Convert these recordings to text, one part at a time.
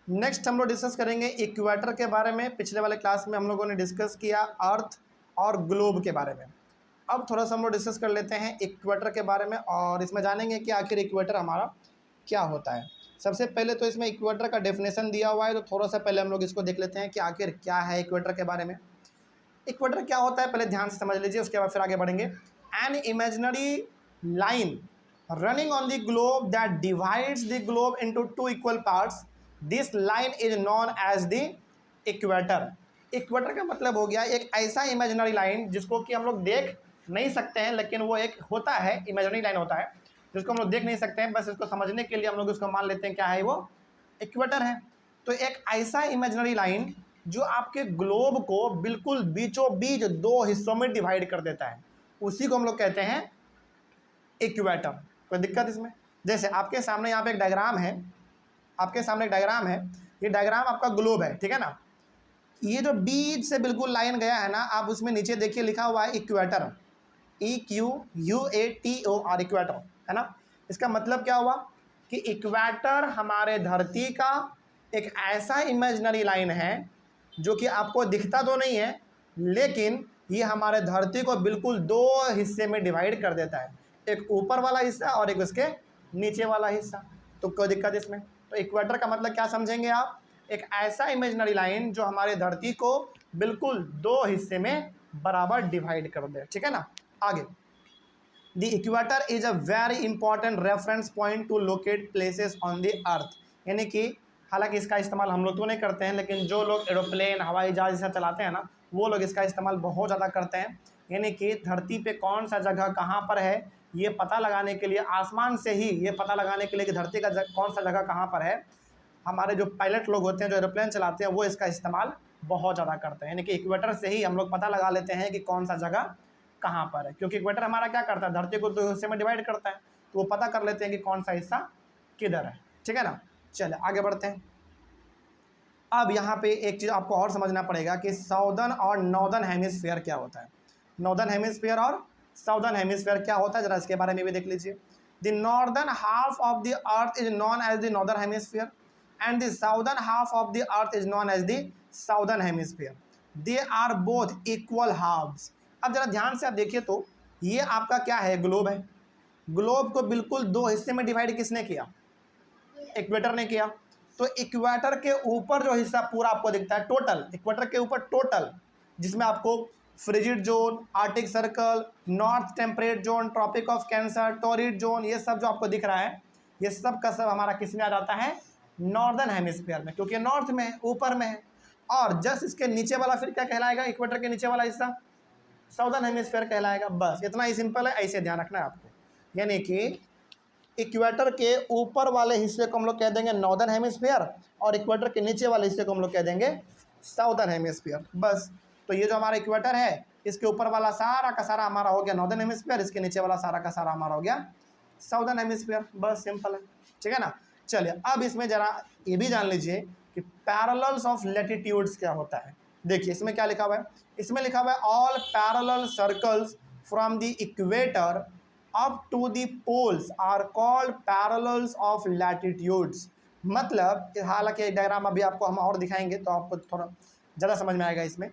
Next हम लोग discuss करेंगे इक्वेटर के बारे में। पिछले वाले क्लास में हम लोगों ने डिस्कस किया अर्थ और ग्लोब के बारे में। अब थोड़ा सा हम लोग डिस्कस कर लेते हैं इक्वेटर के बारे में और इसमें जानेंगे कि आखिर इक्वेटर हमारा क्या होता है। सबसे पहले तो इसमें इक्वेटर का डेफिनेशन दिया हुआ है, तो थोड़ा सा पहले हम लोग इसको देख लेते हैं कि आखिर क्या है इक्वेटर के बारे में। इक्वेटर क्या होता है पहले ध्यान से समझ लीजिए, उसके बाद फिर आगे बढ़ेंगे। An imaginary line running on the globe that divides the globe into two equal parts, this line is known as the equator. Equator का मतलब हो गया एक ऐसा इमेजिनरी लाइन जिसको कि हम लोग देख नहीं सकते हैं, लेकिन वो एक होता है, इमेजिनरी लाइन होता है जिसको हम लोग देख नहीं सकते हैं, बस इसको समझने के लिए हम लोग इसको मान लेते हैं क्या है, वो इक्वेटर है। तो एक ऐसा इमेजिनरी लाइन जो आपके ग्लोब को बिल्कुल बीचों बीच दो हिस्सों में डिवाइड कर देता है, उसी को हम लोग कहते हैं इक्वेटर। कोई दिक्कत इसमें? जैसे आपके सामने यहाँ पे एक डायग्राम है, आपके सामने एक डायग्राम है, ये डायग्राम आपका ग्लोब है, ठीक है ना। ये जो बीच से बिल्कुल लाइन गया है ना, आप उसमें नीचे देखिए लिखा हुआ है इक्वेटर, EQUATOR, इक्वेटर, है ना। इसका मतलब क्या हुआ कि इक्वेटर हमारे धरती का एक ऐसा इमेजिनरी लाइन है जो कि आपको दिखता तो नहीं है, लेकिन ये हमारे धरती को बिल्कुल दो हिस्से में डिवाइड कर देता है, एक ऊपर वाला हिस्सा और एक उसके नीचे वाला हिस्सा। तो कोई दिक्कत इसमें? तो इक्वेटर का मतलब क्या समझेंगे आप? एक ऐसा इमेजिनरी लाइन जो हमारे धरती को बिल्कुल दो हिस्से में बराबर डिवाइड कर दे, ठीक है ना। आगे, the equator is a very important reference point two locate places on the earth. यानी कि हालांकि इसका इस्तेमाल हम लोग तो नहीं करते हैं, लेकिन जो लोग एरोप्लेन हवाई जहाज जैसा चलाते हैं ना, वो लोग इसका इस्तेमाल बहुत ज़्यादा करते हैं। यानी कि धरती पे कौन सा जगह कहाँ पर है, ये पता लगाने के लिए, आसमान से ही ये पता लगाने के लिए कि धरती का कौन सा जगह कहाँ पर है, हमारे जो पायलट लोग होते हैं, जो एरोप्लेन चलाते हैं, वो इसका इस्तेमाल बहुत ज़्यादा करते हैं। यानी कि इक्वेटर से ही हम लोग पता लगा लेते हैं कि कौन सा जगह कहाँ पर है, क्योंकि इक्वेटर हमारा क्या करता है, धरती को दो हिस्से में डिवाइड करता है, तो वो पता कर लेते हैं कि कौन सा हिस्सा किधर है, ठीक है ना। चलिए आगे बढ़ते हैं। अब यहाँ पे एक चीज़ आपको और समझना पड़ेगा कि साउदर्न और नॉर्दर्न हेमिस्फीयर क्या होता है। नॉर्दर्न हेमिस्फीयर और साउदर्न हेमिस्फीयर क्या होता है, जरा इसके बारे में भी देख लीजिए। The northern half of the earth is known as the northern hemisphere and the southern half of the earth is known as the southern hemisphere. They are both equal halves. अब जरा ध्यान से आप देखिए तो ये आपका क्या है, ग्लोब है। ग्लोब को बिल्कुल दो हिस्से में डिवाइड किसने किया? इक्वेटर ने किया। तो इक्वेटर के ऊपर जो हिस्सा पूरा आपको दिखता है, टोटल इक्वेटर के ऊपर टोटल, जिसमें आपको frigid zone, Arctic Circle, north temperate zone, Tropic of Cancer, torrid zone, ये सब जो आपको दिख रहा है, ये सब का सब हमारा किस में आ जाता है? नॉर्दर्न हेमिस्फीयर में, क्योंकि नॉर्थ में है, ऊपर में है। और जस्ट इसके नीचे वाला फिर क्या कहलाएगा? इक्वेटर के नीचे वाला हिस्सा साउदर्न हेमिस्फीयर कहलाएगा। बस इतना ही सिंपल है, ऐसे ध्यान रखना है आपको। यानी कि इक्वेटर के ऊपर वाले हिस्से को हम लोग कह देंगे नॉर्दर्न हेमिस्फीयर और इक्वेटर के नीचे वाले हिस्से को हम लोग कह देंगे साउदर्न हेमिस्फीयर। बस, तो ये जो हमारा इक्वेटर है, इसके ऊपर वाला सारा का सारा हमारा हो गया नॉर्दर्न हेमिस्फीयर, इसके नीचे वाला सारा का सारा हमारा हो गया साउदर्न हेमिस्फीयर। बस सिंपल है, ठीक है ना। चलिए अब इसमें जरा ये भी जान लीजिए कि पैरेलल्स ऑफ लैटिट्यूड्स क्या होता है। देखिए इसमें क्या लिखा हुआ है, इसमें लिखा हुआ है all parallel circles from the equator up to the poles are called parallels of latitudes. मतलब हालांकि डायग्राम अभी आपको हम और दिखाएंगे तो आपको थोड़ा ज़्यादा समझ में आएगा। इसमें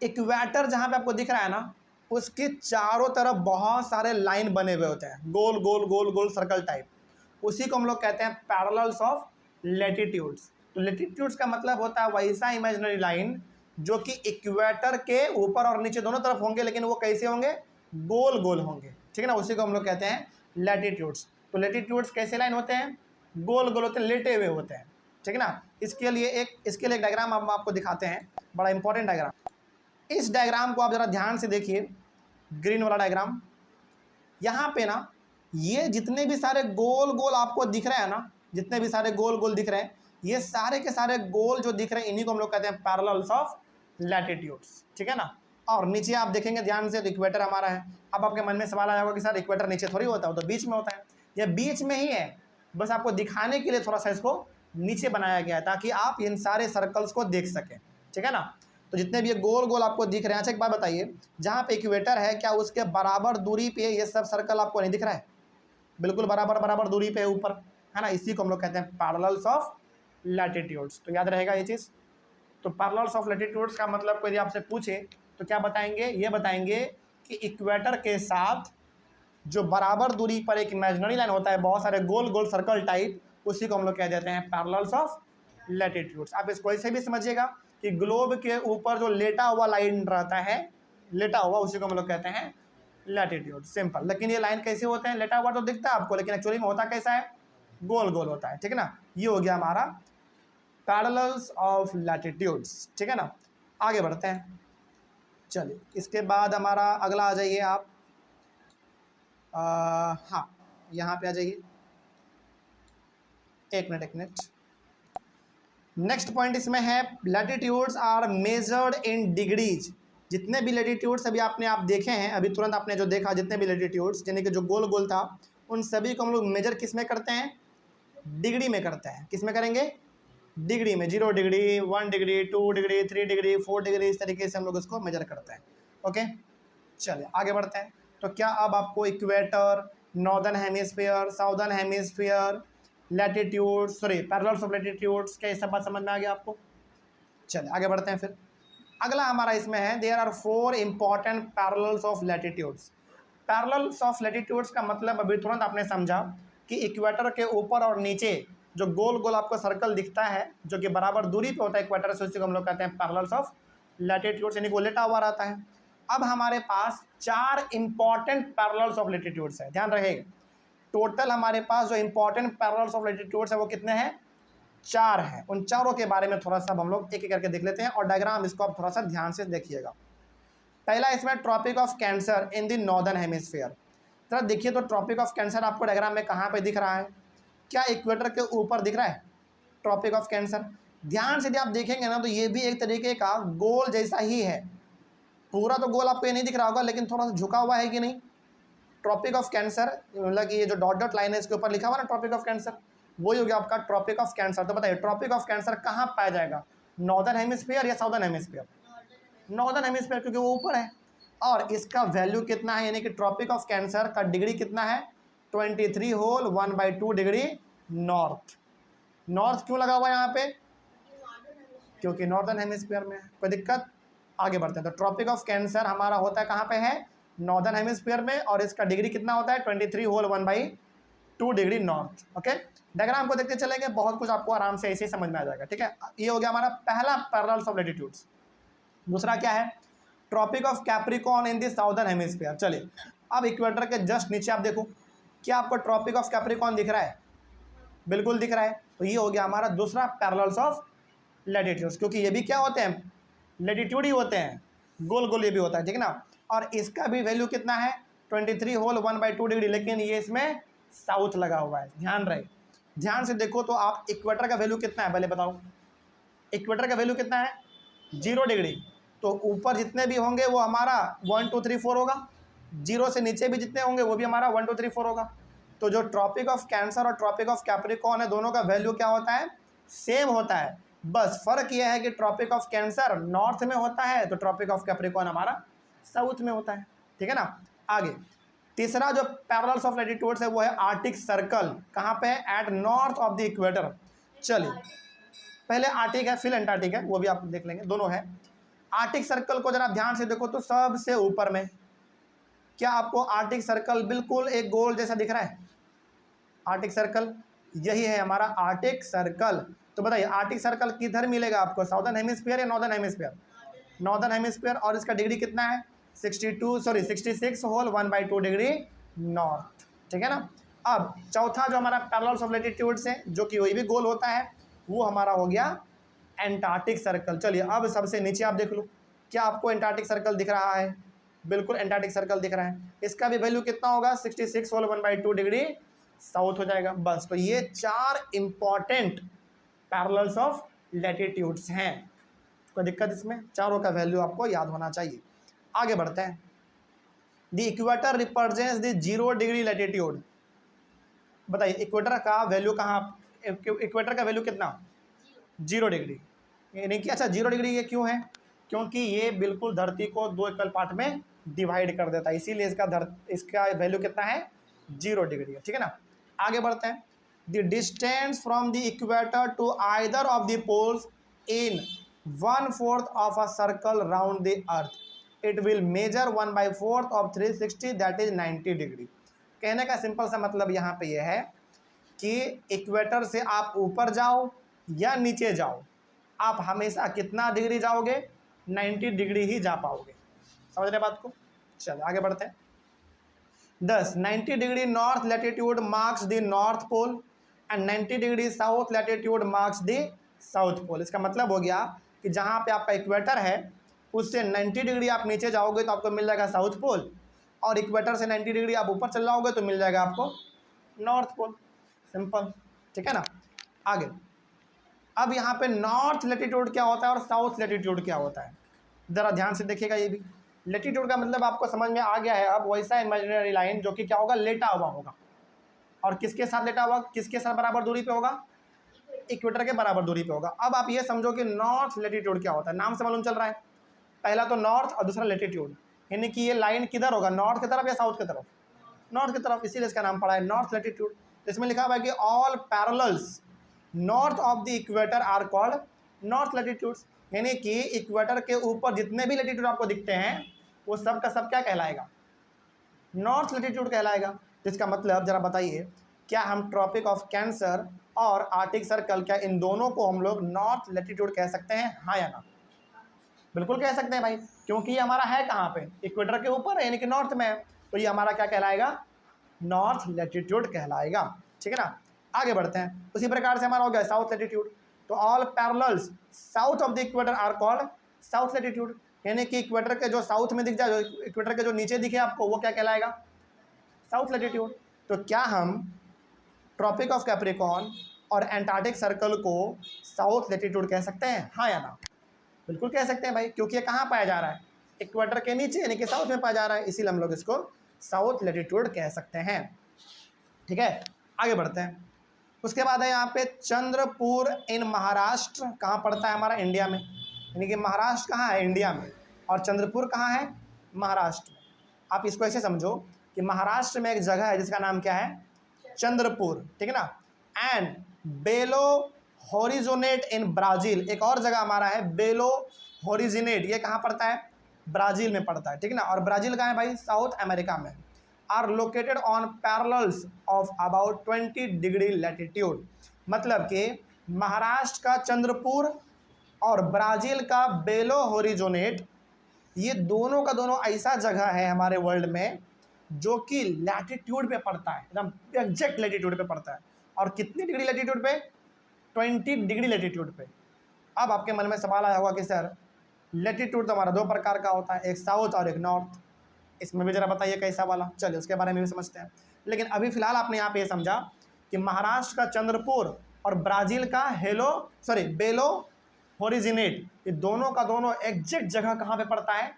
इक्वेटर जहाँ पे आपको दिख रहा है ना, उसके चारों तरफ बहुत सारे लाइन बने हुए होते हैं, गोल गोल गोल गोल सर्कल टाइप, उसी को हम लोग कहते हैं पैरेलल्स ऑफ लैटिट्यूड्स। तो लैटिट्यूड्स का मतलब होता है वैसा इमेजिनरी लाइन जो कि इक्वेटर के ऊपर और नीचे दोनों तरफ होंगे, लेकिन वो कैसे होंगे? गोल गोल होंगे, ठीक है ना। उसी को हम लोग कहते हैं लैटिट्यूड्स। तो लैटिट्यूड्स कैसे लाइन होते हैं? गोल गोल होते हैं, लेटे हुए होते हैं, ठीक है ना। इसके लिए एक डायग्राम हम आपको दिखाते हैं, बड़ा इंपॉर्टेंट डायग्राम। इस डायग्राम को आप जरा ध्यान से देखिए, ग्रीन वाला डायग्राम। यहाँ पे ना ये जितने भी सारे गोल गोल आपको दिख रहे हैं ना, जितने भी सारे गोल गोल दिख रहे हैं, ये सारे के सारे गोल जो दिख रहे हैं, इन्हीं को हम लोग कहते हैं पैरेलल्स ऑफ लैटिट्यूड्स, ठीक है ना। और नीचे आप देखेंगे ध्यान से, तो इक्वेटर हमारा है। अब आपके मन में सवाल आया होगा कि सर इक्वेटर नीचे थोड़ी होता है, वो तो बीच में होता है। ये बीच में ही है, बस आपको दिखाने के लिए थोड़ा सा इसको नीचे बनाया गया है ताकि आप इन सारे सर्कल्स को देख सकें, ठीक है ना। तो जितने भी ये गोल गोल आपको दिख रहे हैं, अच्छा एक बात बताइए, जहाँ पे इक्वेटर है क्या उसके बराबर दूरी पे ये सब सर्कल आपको नहीं दिख रहा है? बिल्कुल बराबर बराबर दूरी पे ऊपर, है ना। इसी को हम लोग कहते हैं पैरेलल्स ऑफ लैटिट्यूड्स। तो याद रहेगा ये चीज़। तो पैरेलल्स ऑफ लैटिट्यूड्स का मतलब कोई आपसे पूछे तो क्या बताएंगे, ये बताएंगे कि इक्वेटर के साथ जो बराबर दूरी पर एक इमेजिनरी लाइन होता है, बहुत सारे गोल गोल सर्कल टाइप, उसी को हम लोग कह देते हैं पैरेलल्स ऑफ लैटिट्यूड्स। आप इसको ऐसे भी समझिएगा कि ग्लोब के ऊपर जो लेटा हुआ लाइन रहता है, लेटा हुआ, उसी को हम लोग कहते हैं लैटिट्यूड। सिंपल। लेकिन ये लाइन कैसे होते हैं, लेटा हुआ तो दिखता है आपको, लेकिन एक्चुअली में होता कैसा है, गोल गोल होता है। ठीक है ना, ये हो गया हमारा पैरेलल्स ऑफ लैटिट्यूड्स। ठीक है ना, आगे बढ़ते हैं। चलिए, इसके बाद हमारा अगला आ जाइए आप, हाँ यहाँ पे आ जाइए, एक मिनट। नेक्स्ट पॉइंट इसमें है latitudes are measured in degrees. जितने भी लैटिट्यूड्स अभी आप देखे हैं, अभी तुरंत आपने जो देखा, जितने भी लैटिट्यूड्स यानी कि जो गोल गोल था, उन सभी को हम लोग मेजर किस में करते हैं, डिग्री में करते हैं। किस में करेंगे, डिग्री में। 0 degree, 1 degree, 2 degree, 3 degree, 4 degree, इस तरीके से हम लोग इसको मेजर करते हैं। ओके, चलिए आगे बढ़ते हैं। तो क्या अब आपको equator, northern hemisphere, southern hemisphere, latitude, sorry parallels of latitudes, क्या ये सब बात समझ में आ गया आपको? चलिए आगे बढ़ते हैं। फिर अगला हमारा इसमें है there are 4 important parallels of latitudes. Parallels of latitudes का मतलब अभी तुरंत आपने समझा कि इक्वेटर के ऊपर और नीचे जो गोल गोल आपको सर्कल दिखता है, जो कि बराबर दूरी पे होता है इक्वेटर से, उसी को हम लोग कहते हैं पैरेलल्स ऑफ लैटिट्यूड्स, यानी वो लेटा हुआ रहता है। अब हमारे पास 4 इंपॉर्टेंट पैरेलल्स ऑफ लैटिट्यूड्स है, ध्यान रहेगा। टोटल हमारे पास जो इंपॉर्टेंट पैरेलल्स ऑफ लैटिट्यूड्स है वो कितने हैं, 4 हैं। उन चारों के बारे में थोड़ा सा हम लोग एक एक करके देख लेते हैं, और डायग्राम इसको आप थोड़ा सा ध्यान से देखिएगा। पहला इसमें Tropic of Cancer in the northern hemisphere. जरा देखिए तो ट्रॉपिक ऑफ कैंसर आपको डायग्राम में कहाँ पे दिख रहा है, क्या इक्वेटर के ऊपर दिख रहा है ट्रॉपिक ऑफ कैंसर? ध्यान से यदि आप देखेंगे ना तो ये भी एक तरीके का गोल जैसा ही है। पूरा तो गोल आपको ये नहीं दिख रहा होगा, लेकिन थोड़ा सा झुका हुआ है कि नहीं। ट्रॉपिक ऑफ कैंसर मतलब ये जो डॉट डॉट लाइन है इसके ऊपर लिखा हुआ ना ट्रॉपिक ऑफ कैंसर, वही हो गया आपका ट्रॉपिक ऑफ कैंसर। तो बताइए ट्रॉपिक ऑफ कैंसर कहाँ पाया जाएगा, नॉर्दर्न हेमिस्फीयर या साउदर्न हेमिस्फीयर? नॉर्दर्न हेमिस्फीयर, क्योंकि वो ऊपर है। और इसका वैल्यू कितना है, यानी कि ट्रॉपिक ऑफ कैंसर का डिग्री कितना है, 23 होल 1/2 डिग्री नॉर्थ। नॉर्थ क्यों लगा हुआ है यहाँ पे, क्योंकि नॉर्दर्न हेमिस्फीयर में है। कोई दिक्कत? आगे बढ़ते हैं। तो ट्रॉपिक ऑफ कैंसर हमारा होता है कहाँ पे है, नॉर्दर्न हेमिस्फीयर में, और इसका डिग्री कितना होता है 23 whole 1/2 degree north. Okay, diagram को देखते चलेंगे, बहुत कुछ आपको आराम से ऐसे ही समझ में आ जाएगा। ठीक है, ये हो गया हमारा पहला पैरेलल्स ऑफ लैटिट्यूड्स। दूसरा क्या है, Tropic of Capricorn in the southern hemisphere. चलिए अब इक्वेटर के जस्ट नीचे आप देखो, क्या आपको ट्रॉपिक ऑफ कैप्रिकॉर्न दिख रहा है? बिल्कुल दिख रहा है। तो ये हो गया हमारा दूसरा पैरेलल्स ऑफ लैटिट्यूड्स, क्योंकि ये भी क्या होते हैं, लैटिट्यूड ही होते हैं, गोल गोल ये भी होता है। ठीक है ना, और इसका भी वैल्यू कितना है 23 होल 1/2 डिग्री, लेकिन ये इसमें साउथ लगा हुआ है। ध्यान रहे, ध्यान से देखो तो आप इक्वेटर का वैल्यू कितना है पहले बताओ, इक्वेटर का वैल्यू कितना है 0 डिग्री। तो ऊपर जितने भी होंगे वो हमारा 1 2 3 4 होगा, 0 से नीचे भी जितने होंगे वो भी हमारा 1 2 3 4 होगा। तो जो ट्रॉपिक ऑफ कैंसर और ट्रॉपिक ऑफ कैप्रिकॉर्न है, दोनों का वैल्यू क्या होता है, सेम होता है। बस फर्क यह है कि ट्रॉपिक ऑफ कैंसर नॉर्थ में होता है, तो ट्रॉपिक ऑफ कैप्रिकॉर्न हमारा साउथ में होता है। ठीक है ना, आगे तीसरा जो पैरेलल्स ऑफ लैटिट्यूड्स है वो है आर्टिक सर्कल। कहाँ पे है, at north of the equator. चलिए पहले आर्टिक है फिर एंटार्क्टिक है, वो भी आप देख लेंगे, दोनों है। आर्टिक सर्कल को जरा ध्यान से देखो तो सबसे ऊपर में, क्या आपको आर्टिक सर्कल बिल्कुल एक गोल जैसा दिख रहा है? आर्टिक सर्कल यही है हमारा आर्टिक सर्कल। तो बताइए आर्टिक सर्कल किधर मिलेगा आपको, साउदर्न हेमिस्फीयर या नॉर्दर्न हेमिस्फीयर? Northern hemisphere. और इसका डिग्री कितना है 66 होल 1/2 डिग्री नॉर्थ। ठीक है ना। अब चौथा जो हमारा पैरेलल्स ऑफ लैटिट्यूड्स है, जो कि वही भी गोल होता है, वो हमारा हो गया एंटार्क्टिक सर्कल। चलिए अब सबसे नीचे आप देख लो, क्या आपको एंटार्क्टिक सर्कल दिख रहा है? बिल्कुल एंटार्क्टिक सर्कल दिख रहा है। इसका भी वैल्यू कितना होगा 66 होल 1/2 डिग्री साउथ हो जाएगा। बस, तो ये 4 इंपॉर्टेंट पैरेलल्स ऑफ लैटिट्यूड्स हैं। कोई दिक्कत इसमें? चारों का वैल्यू आपको याद होना चाहिए। आगे बढ़ते हैं। The equator represents the 0 degree latitude. बताइए इक्वेटर का वैल्यू कहाँ, इक्वेटर का वैल्यू कितना 0 डिग्री, यानी कि अच्छा 0 डिग्री ये क्यों है, क्योंकि ये बिल्कुल धरती को 2 इक्वल पार्ट में डिवाइड कर देता है, इसीलिए इसका वैल्यू कितना है 0 डिग्री है। ठीक है ना, आगे बढ़ते हैं। The distance from the equator to either of the poles in 1/4 of a circle round the earth, it will measure 1/4 of 360 that is 90 degree. कहने का सिंपल सा मतलब यहाँ पे यह है कि इक्वेटर से आप ऊपर जाओ या नीचे जाओ, आप हमेशा कितना डिग्री जाओगे, 90 डिग्री ही जा पाओगे। समझ रहे बात को? चलो आगे बढ़ते हैं। 90 degree north latitude marks the north pole and 90 degree south latitude marks the south pole. इसका मतलब हो गया कि जहाँ पे आपका इक्वेटर है उससे 90 डिग्री आप नीचे जाओगे तो आपको मिल जाएगा साउथ पोल, और इक्वेटर से 90 डिग्री आप ऊपर चल जाओगे तो मिल जाएगा आपको नॉर्थ पोल। सिंपल, ठीक है ना। आगे अब यहाँ पे नॉर्थ लैटिट्यूड क्या होता है और साउथ लैटिट्यूड क्या होता है, ज़रा ध्यान से देखिएगा। ये भी लैटिट्यूड का मतलब आपको समझ में आ गया है। अब वैसा इमेजिनरी लाइन जो कि क्या होगा, लेटा हुआ होगा, और किसके साथ लेटा हुआ, किसके साथ बराबर दूरी पे होगा, इक्वेटर के बराबर दूरी पे होगा। अब आप ये समझो कि नॉर्थ लैटिट्यूड क्या होता है, नाम से मालूम चल रहा है, पहला तो नॉर्थ और दूसरा लैटिट्यूड, यानी कि ये लाइन किधर होगा, नॉर्थ की तरफ या साउथ की तरफ, नॉर्थ की तरफ, इसीलिए इसका नाम पड़ा है नॉर्थ लैटिट्यूड। इसमें लिखा हुआ है कि all parallels north of the equator are called north latitudes, यानी कि इक्वेटर के ऊपर जितने भी लैटिट्यूड आपको दिखते हैं वो सब का सब क्या कहलाएगा, नॉर्थ लैटिट्यूड कहलाएगा। जिसका मतलब जरा बताइए, क्या हम ट्रॉपिक ऑफ कैंसर और आर्टिक सर्कल, क्या इन दोनों को हम लोग नॉर्थ लैटिट्यूड कह सकते हैं, हाँ या ना? बिल्कुल कह सकते हैं भाई, क्योंकि ये हमारा है कहाँ पे, इक्वेटर के ऊपर है, यानी कि नॉर्थ में है, तो ये हमारा क्या कहलाएगा, नॉर्थ लैटिट्यूड कहलाएगा। ठीक है ना। आगे बढ़ते हैं। उसी प्रकार से हमारा हो गया साउथ लैटिट्यूड, तो all parallels south of the equator are called south latitude, यानी कि इक्वेटर के जो साउथ में दिख जाए, जो इक्वेटर के जो नीचे दिखे आपको, वो क्या कहलाएगा, साउथ लैटिट्यूड। तो क्या हम ट्रॉपिक ऑफ कैप्रिकॉर्न और एंटार्क्टिक सर्कल को साउथ लैटिट्यूड कह सकते हैं, हाँ या ना? बिल्कुल कह सकते हैं भाई, क्योंकि ये कहाँ पाया जा रहा है, इक्वेटर के नीचे, यानी कि साउथ में पाया जा रहा है, इसीलिए हम लोग इसको साउथ लैटिट्यूड कह सकते हैं। ठीक है, आगे बढ़ते हैं। उसके बाद है यहाँ पे चंद्रपुर इन महाराष्ट्र, कहाँ पड़ता है हमारा, इंडिया में, यानी कि महाराष्ट्र कहाँ है, इंडिया में, और चंद्रपुर कहाँ है, महाराष्ट्र में। आप इसको ऐसे समझो कि महाराष्ट्र में एक जगह है जिसका नाम क्या है, चंद्रपुर, ठीक है ना। एंड बेलो होरिजोनेट इन ब्राज़ील, एक और जगह हमारा है बेलो होरिजिनेट, ये कहाँ पड़ता है, ब्राज़ील में पड़ता है, ठीक है ना। और ब्राज़ील कहाँ है भाई, साउथ अमेरिका में। Are located on parallels of about 20 degree latitude, मतलब कि महाराष्ट्र का चंद्रपुर और ब्राज़ील का बेलो होरिजोनेट, ये दोनों का दोनों ऐसा जगह है हमारे वर्ल्ड में जो कि लैटिट्यूड पे पड़ता है, एकदम एग्जैक्ट लैटिट्यूड पे पड़ता है। और कितनी डिग्री लैटिट्यूड पे, 20 डिग्री लैटिट्यूड पे। अब आपके मन में सवाल आया होगा कि सर लैटिट्यूड तो हमारा दो प्रकार का होता है, एक साउथ और एक नॉर्थ, इसमें भी ज़रा बताइए कैसा वाला। चलिए उसके बारे में भी समझते हैं। लेकिन अभी फ़िलहाल आपने यहाँ पे समझा कि महाराष्ट्र का चंद्रपुर और ब्राज़ील का बेलो होरिजिनेट, ये दोनों का दोनों एग्जैक्ट जगह कहाँ पे पड़ता है,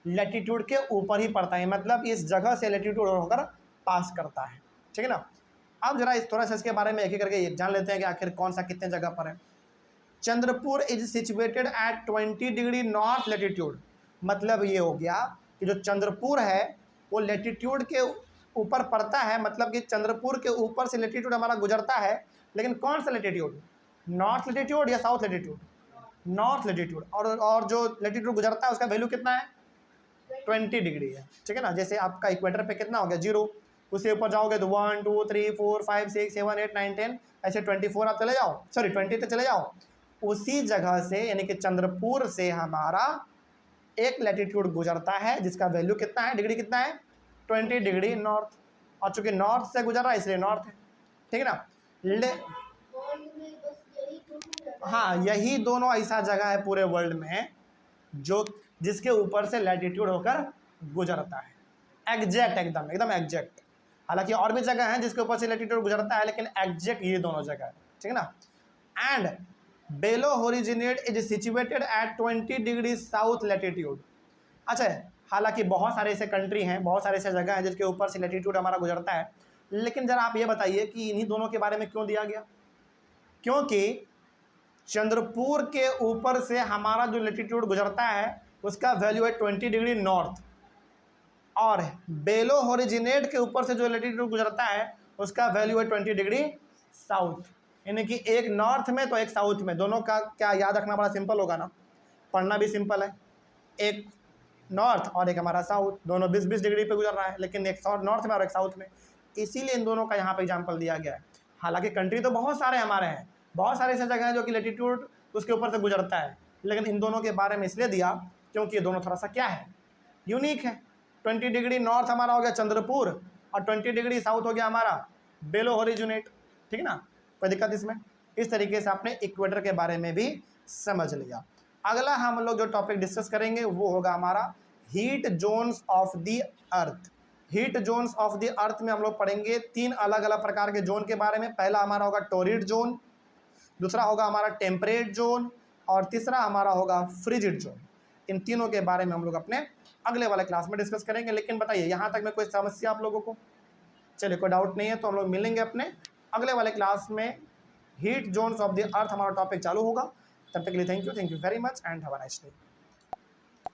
लैटिट्यूड के ऊपर ही पड़ता है, मतलब इस जगह से लैटिट्यूड होकर पास करता है। ठीक है ना। अब जरा इस थोड़ा सा इसके बारे में एक एक करके जान लेते हैं कि आखिर कौन सा कितने जगह पर है। Chandrapur is situated at 20 degree north latitude, मतलब ये हो गया कि जो चंद्रपुर है वो लैटिट्यूड के ऊपर पड़ता है, मतलब कि चंद्रपुर के ऊपर से लैटिट्यूड हमारा गुजरता है, लेकिन कौन सा लैटिट्यूड, नॉर्थ लैटिट्यूड या साउथ लैटिट्यूड, नॉर्थ लैटिट्यूड। और जो लैटिट्यूड गुजरता है उसका वैल्यू कितना है, 20 डिग्री है। ठीक है ना। जैसे आपका इक्वेटर पे कितना हो गया, 0, उससे ऊपर जाओगे तो 1 2 3 4 5 6 7 8 9 10, ऐसे 24 आप चले जाओ, 20 तक चले जाओ। उसी जगह से यानी कि चंद्रपुर से हमारा एक लैटिट्यूड गुजरता है जिसका वैल्यू कितना है, डिग्री कितना है, 20 डिग्री नॉर्थ। और चूंकि नॉर्थ से गुजर रहा है इसलिए नॉर्थ है। ठीक है ना। हाँ, यही दोनों ऐसा जगह है पूरे वर्ल्ड में जो जिसके ऊपर से लैटिट्यूड होकर गुजरता है, एग्जैक्ट, एकदम एकदम एग्जैक्ट। हालांकि और भी जगह हैं जिसके ऊपर से लैटिट्यूड गुजरता है, लेकिन एग्जैक्ट ये दोनों जगह है। ठीक है ना। And Belo Horizonte is situated at 20 degree south latitude. अच्छा, हालांकि बहुत सारे ऐसे कंट्री हैं, बहुत सारे ऐसे जगह हैं जिसके ऊपर से लैटिट्यूड हमारा गुजरता है, लेकिन ज़रा आप ये बताइए कि इन्हीं दोनों के बारे में क्यों दिया गया। क्योंकि चंद्रपुर के ऊपर से हमारा जो लैटिट्यूड गुजरता है उसका वैल्यू है 20 डिग्री नॉर्थ, और बेलो होरिजिनेट के ऊपर से जो लैटिट्यूड गुजरता है उसका वैल्यू है 20 डिग्री साउथ, यानी कि एक नॉर्थ में तो एक साउथ में, दोनों का क्या याद रखना बड़ा सिंपल होगा ना, पढ़ना भी सिंपल है। एक नॉर्थ और एक हमारा साउथ, दोनों 20-20 डिग्री पे गुजर रहा है, लेकिन एक नॉर्थ में और एक साउथ में, इसीलिए इन दोनों का यहाँ पे एग्जाम्पल दिया गया है। हालांकि कंट्री तो बहुत सारे हमारे हैं, बहुत सारे ऐसे जगह हैं जो कि लेटीट्यूड उसके ऊपर से गुजरता है, लेकिन इन दोनों के बारे में इसलिए दिया क्योंकि ये दोनों थोड़ा सा क्या है, यूनिक है। 20 डिग्री नॉर्थ हमारा हो गया चंद्रपुर, और 20 डिग्री साउथ हो गया हमारा बेलो होरिजोनेट, ठीक है ना, कोई दिक्कत इसमें। इस तरीके से आपने इक्वेटर के बारे में भी समझ लिया। अगला हम लोग जो टॉपिक डिस्कस करेंगे वो होगा हमारा heat zones of the earth. Heat zones of the अर्थ में हम लोग पढ़ेंगे 3 अलग अलग प्रकार के जोन के बारे में। पहला हमारा होगा टोरिड जोन, दूसरा होगा हमारा टेम्परेट जोन, और तीसरा हमारा होगा फ्रिजिड जोन। इन तीनों के बारे में हम लोग अपने अगले वाले क्लास में डिस्कस करेंगे। लेकिन बताइए यहाँ तक में कोई समस्या आप लोगों को? चलिए, कोई डाउट नहीं है तो हम लोग मिलेंगे अपने अगले वाले क्लास में। हीट जोन्स ऑफ द अर्थ हमारा टॉपिक चालू होगा। तब तक के लिए thank you very much and have a nice day.